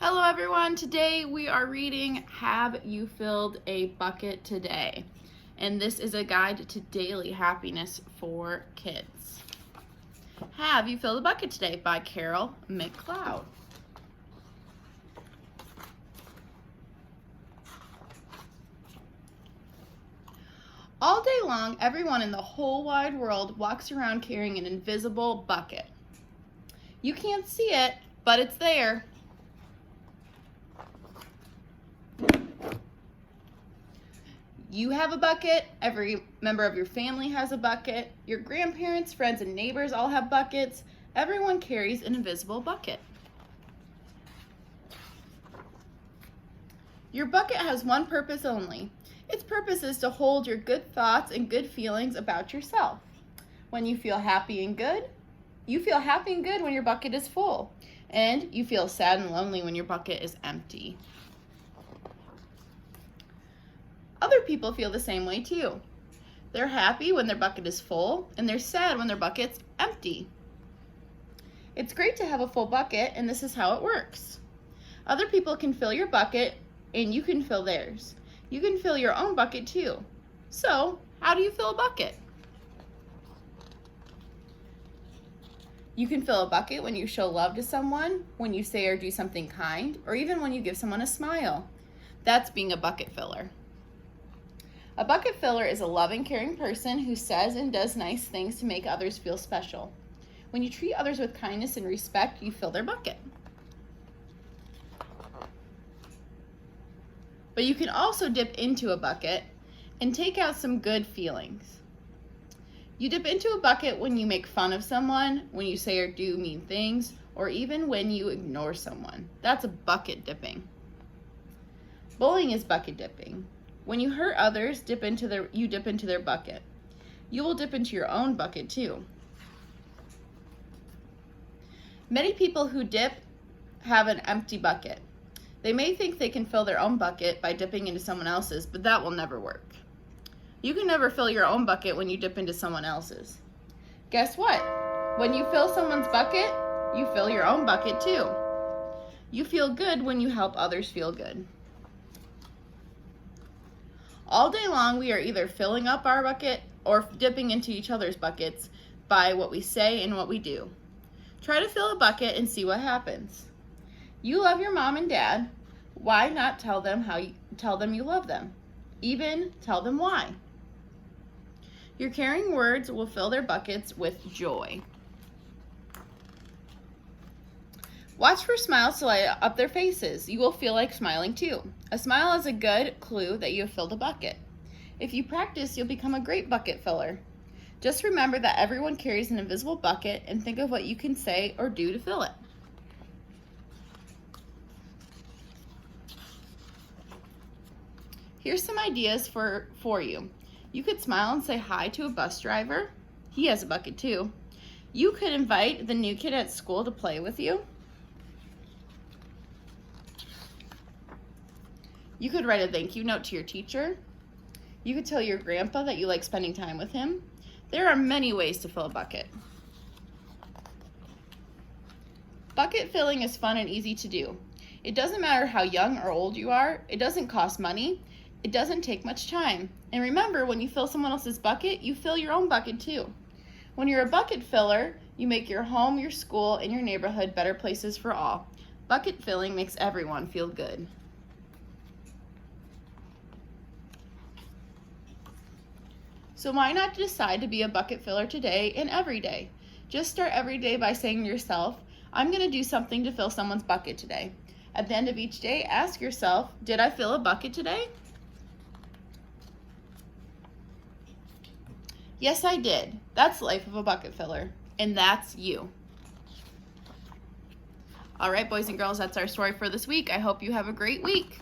Hello everyone, today we are reading Have You Filled a Bucket Today? And this is a guide to daily happiness for kids. Have You Filled a Bucket Today by Carol McCloud. All day long, everyone in the whole wide world walks around carrying an invisible bucket. You can't see it, but it's there. You have a bucket, every member of your family has a bucket, your grandparents, friends, and neighbors all have buckets. Everyone carries an invisible bucket. Your bucket has one purpose only. Its purpose is to hold your good thoughts and good feelings about yourself. When you feel happy and good, you feel happy and good when your bucket is full, and you feel sad and lonely when your bucket is empty. Other people feel the same way too. They're happy when their bucket is full, and they're sad when their bucket's empty. It's great to have a full bucket, and this is how it works. Other people can fill your bucket, and you can fill theirs. You can fill your own bucket too. So, how do you fill a bucket? You can fill a bucket when you show love to someone, when you say or do something kind, or even when you give someone a smile. That's being a bucket filler. A bucket filler is a loving, caring person who says and does nice things to make others feel special. When you treat others with kindness and respect, you fill their bucket. But you can also dip into a bucket and take out some good feelings. You dip into a bucket when you make fun of someone, when you say or do mean things, or even when you ignore someone. That's a bucket dipping. Bullying is bucket dipping. When you hurt others, you dip into their bucket. You will dip into your own bucket too. Many people who dip have an empty bucket. They may think they can fill their own bucket by dipping into someone else's, but that will never work. You can never fill your own bucket when you dip into someone else's. Guess what? When you fill someone's bucket, you fill your own bucket too. You feel good when you help others feel good. All day long, we are either filling up our bucket or dipping into each other's buckets by what we say and what we do. Try to fill a bucket and see what happens. You love your mom and dad. Why not tell them you love them? Even tell them why. Your caring words will fill their buckets with joy. Watch for smiles to light up their faces. You will feel like smiling too. A smile is a good clue that you have filled a bucket. If you practice, you'll become a great bucket filler. Just remember that everyone carries an invisible bucket and think of what you can say or do to fill it. Here's some ideas for you. You could smile and say hi to a bus driver. He has a bucket too. You could invite the new kid at school to play with you. You could write a thank you note to your teacher. You could tell your grandpa that you like spending time with him. There are many ways to fill a bucket. Bucket filling is fun and easy to do. It doesn't matter how young or old you are. It doesn't cost money. It doesn't take much time. And remember, when you fill someone else's bucket, you fill your own bucket too. When you're a bucket filler, you make your home, your school, and your neighborhood better places for all. Bucket filling makes everyone feel good. So why not decide to be a bucket filler today and every day? Just start every day by saying to yourself, I'm going to do something to fill someone's bucket today. At the end of each day, ask yourself, did I fill a bucket today? Yes, I did. That's Life of a Bucket Filler, and that's you. All right, boys and girls, that's our story for this week. I hope you have a great week.